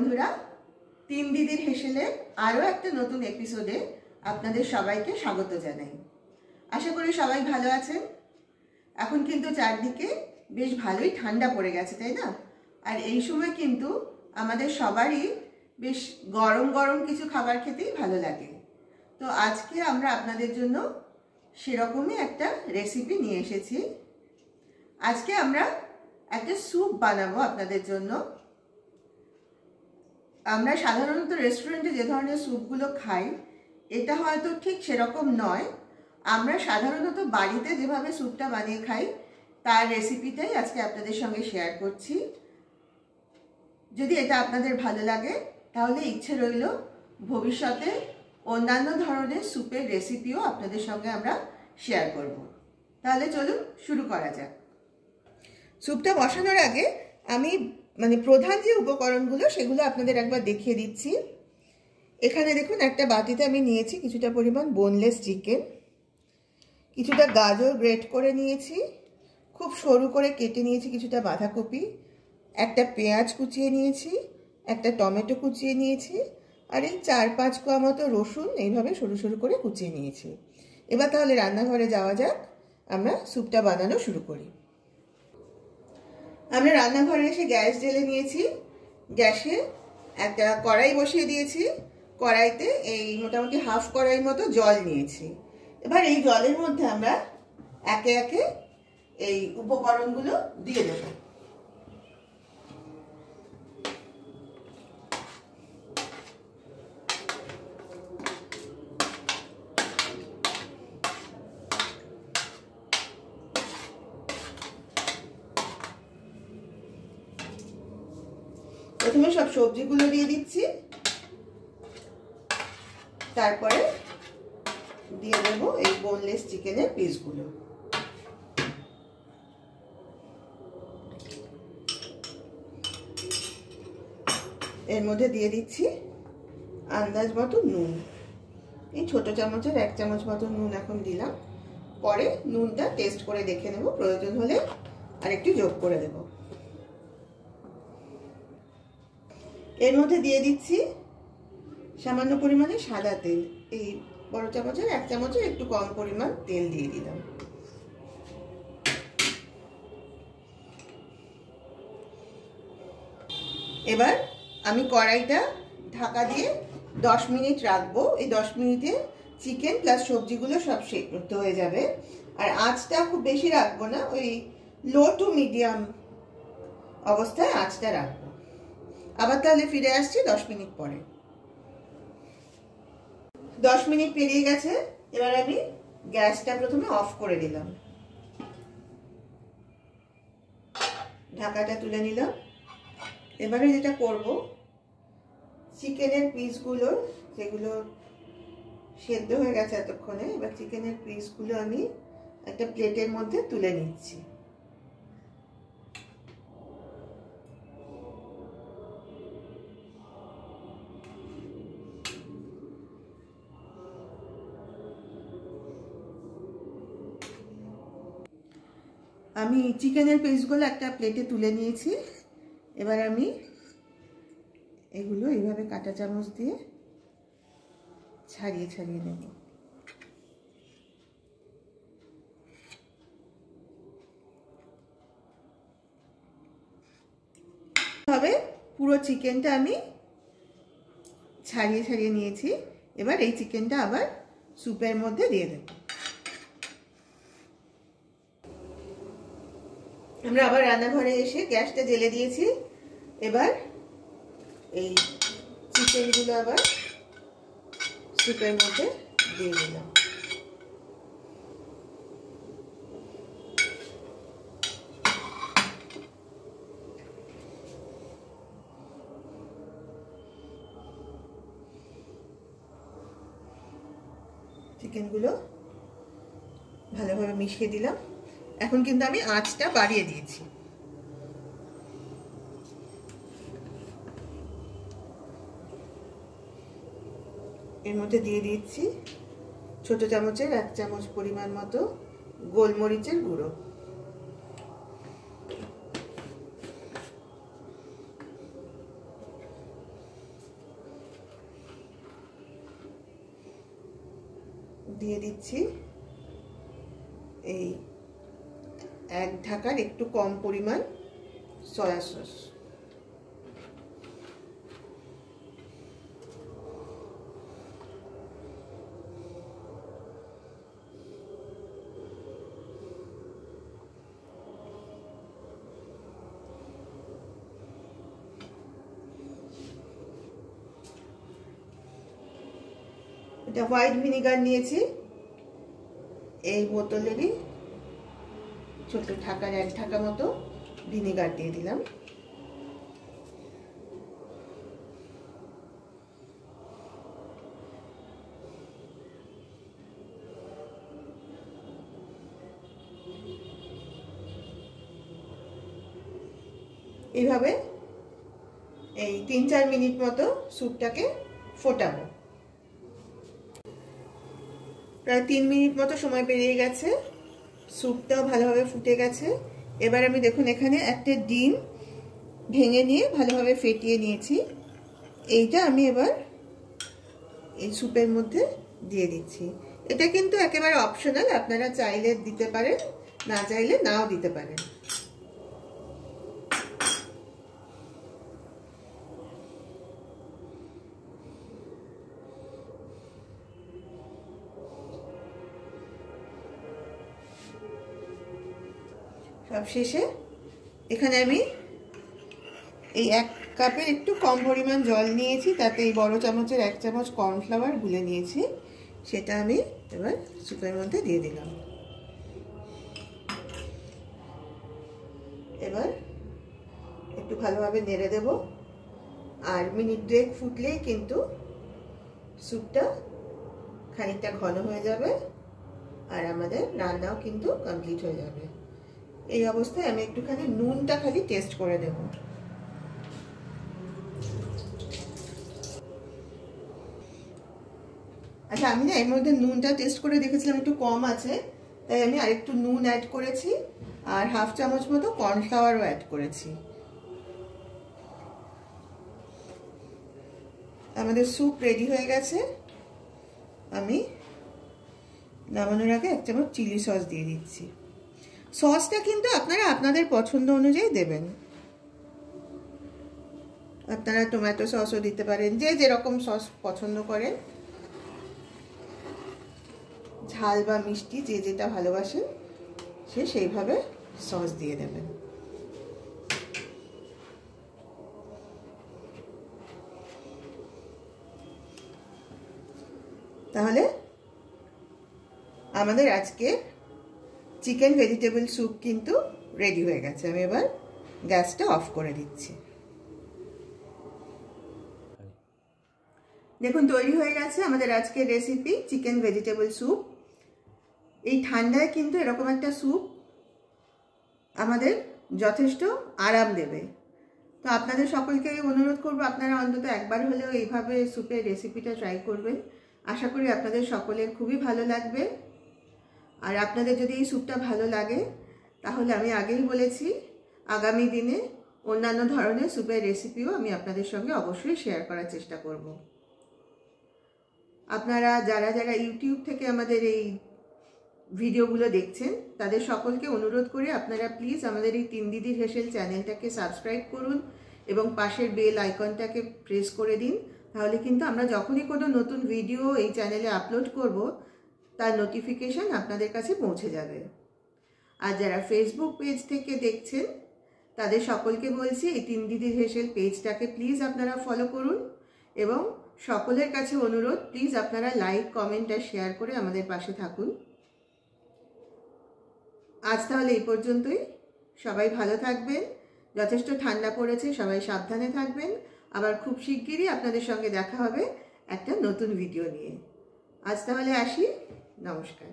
বন্ধুরা, তিন দিদির হেসেলে আরও একটা নতুন এপিসোডে আপনাদের সবাইকে স্বাগত জানাই। আশা করি সবাই ভালো আছেন। এখন কিন্তু চারদিকে বেশ ভালোই ঠান্ডা পড়ে গেছে, তাই না? আর এই সময় কিন্তু আমাদের সবারই বেশ গরম গরম কিছু খাবার খেতেই ভালো লাগে। তো আজকে আমরা আপনাদের জন্য সেরকমই একটা রেসিপি নিয়ে এসেছি। আজকে আমরা একটা স্যুপ বানাবো আপনাদের জন্য। আমরা সাধারণত রেস্টুরেন্টে যে ধরনের স্যুপগুলো খাই, এটা হয়তো ঠিক সেরকম নয়। আমরা সাধারণত বাড়িতে যেভাবে স্যুপটা বানিয়ে খাই তার রেসিপিটাই আজকে আপনাদের সঙ্গে শেয়ার করছি। যদি এটা আপনাদের ভালো লাগে তাহলে ইচ্ছে রইল ভবিষ্যতে অন্যান্য ধরনের স্যুপের রেসিপিও আপনাদের সঙ্গে আমরা শেয়ার করব। তাহলে চলুন শুরু করা যাক। স্যুপটা বসানোর আগে আমি প্রধান যে উপকরণগুলো সেগুলো আপনাদের একবার দেখিয়ে দিচ্ছি। এখানে দেখুন, একটা বাটিতে আমি নিয়েছি কিছুটা পরিমাণ বোনলেস চিকেন, কিছুটা গাজর গ্রেট করে নিয়েছি, খুব সরু করে কেটে নিয়েছি কিছুটা বাঁধাকপি, একটা পেঁয়াজ কুচিয়ে নিয়েছি, একটা টমেটো কুচিয়ে নিয়েছি, আর এই 4-5 কোয়া মতো রসুন এইভাবে সরু সরু করে কুচিয়ে নিয়েছি। এবার তাহলে রান্নাঘরে যাওয়া যাক, আমরা স্যুপটা বানানো শুরু করি। আমরা রান্নাঘরে এসে গ্যাস জ্বেলে নিয়েছি। গ্যাসে একটা কড়াই বসিয়ে দিয়েছি। কড়াইতে এই মোটামুটি হাফ কড়াই মতো জল নিয়েছি। এবার এই জলের মধ্যে আমরা একে একে এই উপকরণগুলো দিয়ে দেব। প্রথমে সব সবজিগুলো দিয়ে দিচ্ছি, তারপরে দিয়ে দেব এই বোনলেস চিকেনের পিসগুলো। এর মধ্যে দিয়ে দিচ্ছি আন্দাজ মতো নুন। এই ছোট চামচের 1 চামচ মতো নুন এখন দিলাম। পরে নুনটা টেস্ট করে দেখে নেব, প্রয়োজন হলে আরেকটু যোগ করে দেব। এর মধ্যে দিয়ে দিচ্ছি সামান্য পরিমাণে সাদা তেল। এই বড় চামচের 1 চামচের একটু কম পরিমাণ তেল দিয়ে দিলাম। এবার আমি কড়াইটা ঢাকা দিয়ে 10 মিনিট রাখবো। এই 10 মিনিটে চিকেন প্লাস সবজিগুলো সব সেদ্ধ হয়ে যাবে। আর আঁচটা খুব বেশি রাখবো না, ওই লো টু মিডিয়াম অবস্থায় আঁচটা রাখবো। আবার তাহলে ফিরে আসছি 10 মিনিট পরে। 10 মিনিট পেরিয়ে গেছে। এবার আমি গ্যাসটা প্রথমে অফ করে দিলাম, ঢাকাটা তুলে নিলাম। এবারে যেটা করব, চিকেনের পিসগুলো যেগুলো সেদ্ধ হয়ে গেছে এতক্ষণে, এবার চিকেনের পিসগুলো আমি একটা প্লেটের মধ্যে তুলে নিচ্ছি। আমি চিকেনের পিসগুলো একটা প্লেটে তুলে নিয়েছি। এবার আমি এগুলো এইভাবে কাঁটা চামচ দিয়ে ছাড়িয়ে ছাড়িয়ে নেব। তবে পুরো চিকেনটা আমি ছাড়িয়ে ছাড়িয়ে নিয়েছি। এবার এই চিকেনটা আবার স্যুপের মধ্যে দিয়ে দেব। আমরা আবার রান্নাঘরে এসে গ্যাসটা জ্বেলে দিয়েছি। এবার এই চিকেনগুলো আবার স্যুপের মধ্যে দিয়ে দিলাম। চিকেনগুলো ভালোভাবে মিশিয়ে দিলাম। এখন কিন্তু আমি আঁচটা বাড়িয়ে দিয়েছি। এর মধ্যে দিয়ে দিচ্ছি ছোট চামচের 1 চামচ পরিমাণ মতো গোলমরিচের গুঁড়ো। দিয়ে দিচ্ছি এই 1 ঢাকার একটু কম পরিমাণ সয়া সস। এটা হোয়াইট ভিনিগার নিয়েছি, এই বোতলেরই ছোট ঢাকার 1 ঢাকা মতো ভিনিগার দিয়ে দিলাম। এইভাবে এই 3-4 মিনিট মতো স্যুপটাকে ফোটাবো। প্রায় 3 মিনিট মতো সময় পেরিয়ে গেছে, স্যুপটাও ভালোভাবে ফুটে গেছে। এবার আমি দেখুন এখানে একটা ডিম ভেঙে নিয়ে ভালোভাবে ফেটিয়ে নিয়েছি, এইটা আমি এবার এই স্যুপের মধ্যে দিয়ে দিচ্ছি। এটা কিন্তু একেবারে অপশনাল, আপনারা চাইলে দিতে পারেন, না চাইলে নাও দিতে পারেন। সব শেষে এখানে আমি এই 1 কাপের একটু কম পরিমাণ জল নিয়েছি, তাতে এই বড় চামচের 1 চামচ কর্নফ্লাওয়ার গুলে নিয়েছি, সেটা আমি এবার স্যুপের মধ্যে দিয়ে দিলাম। এবার একটু ভালোভাবে নেড়ে দেব, আর মিনিট 2 ফুটলেই কিন্তু স্যুপটা খানিকটা ঘন হয়ে যাবে আর আমাদের রান্নাও কিন্তু কমপ্লিট হয়ে যাবে। এই অবস্থায় আমি একটুখানি নুনটা খালি টেস্ট করে দেব। আচ্ছা, আমি না এর মধ্যে নুনটা টেস্ট করে দেখেছিলাম একটু কম আছে, তাই আমি আরেকটু নুন অ্যাড করেছি আর 1/2 চামচ মতো কর্নফ্লাওয়ারও অ্যাড করেছি। আমাদের স্যুপ রেডি হয়ে গেছে। আমি নামানোর আগে 1 চামচ চিলি সস দিয়ে দিচ্ছি। সসটা কিন্তু আপনারা আপনাদের পছন্দ অনুযায়ী দেবেন, আপনারা টমেটো সসও দিতে পারেন, যে যেরকম সস পছন্দ করেন, ঝাল বা মিষ্টি যে যেটা ভালোবাসেন সে সেইভাবে সস দিয়ে দেবেন। তাহলে আমাদের আজকে চিকেন ভেজিটেবল স্যুপ কিন্তু রেডি হয়ে গেছে। আমি এবার গ্যাসটা অফ করে দিচ্ছি। দেখুন তৈরি হয়ে গেছে আমাদের আজকের রেসিপি চিকেন ভেজিটেবল স্যুপ। এই ঠান্ডায় কিন্তু এরকম একটা স্যুপ আমাদের যথেষ্ট আরাম দেবে। তো আপনাদের সকলকে অনুরোধ করব, আপনারা অন্তত একবার হলেও এইভাবে স্যুপের রেসিপিটা ট্রাই করবেন। আশা করি আপনাদের সকলের খুবই ভালো লাগবে। আর আপনাদের যদি এই স্যুপটা ভালো লাগে তাহলে আমি আগেই বলেছি আগামী দিনে অন্যান্য ধরনের স্যুপের রেসিপিও আমি আপনাদের সঙ্গে অবশ্যই শেয়ার করার চেষ্টা করব। আপনারা যারা যারা ইউটিউব থেকে আমাদের এই ভিডিওগুলো দেখছেন তাদের সকলকে অনুরোধ করে আপনারা প্লিজ আমাদের এই 3 দিদির হেসেল চ্যানেলটাকে সাবস্ক্রাইব করুন এবং পাশের বেল আইকনটাকে প্রেস করে দিন। তাহলে কিন্তু আমরা যখনই কোনো নতুন ভিডিও এই চ্যানেলে আপলোড করব তার নোটিফিকেশন আপনাদের কাছে পৌঁছে যাবে। আর যারা ফেসবুক পেজ থেকে দেখছেন তাদের সকলকে বলছি এই 3 দিদির হেসেল পেজটাকে প্লিজ আপনারা ফলো করুন এবং সকলের কাছে অনুরোধ প্লিজ আপনারা লাইক, কমেন্ট আর শেয়ার করে আমাদের পাশে থাকুন। আজ তাহলে এই পর্যন্তই। সবাই ভালো থাকবেন, যথেষ্ট ঠান্ডা পড়েছে, সবাই সাবধানে থাকবেন। আবার খুব শিগগিরই আপনাদের সঙ্গে দেখা হবে একটা নতুন ভিডিও নিয়ে। আজ তাহলে আসি, নমস্কার।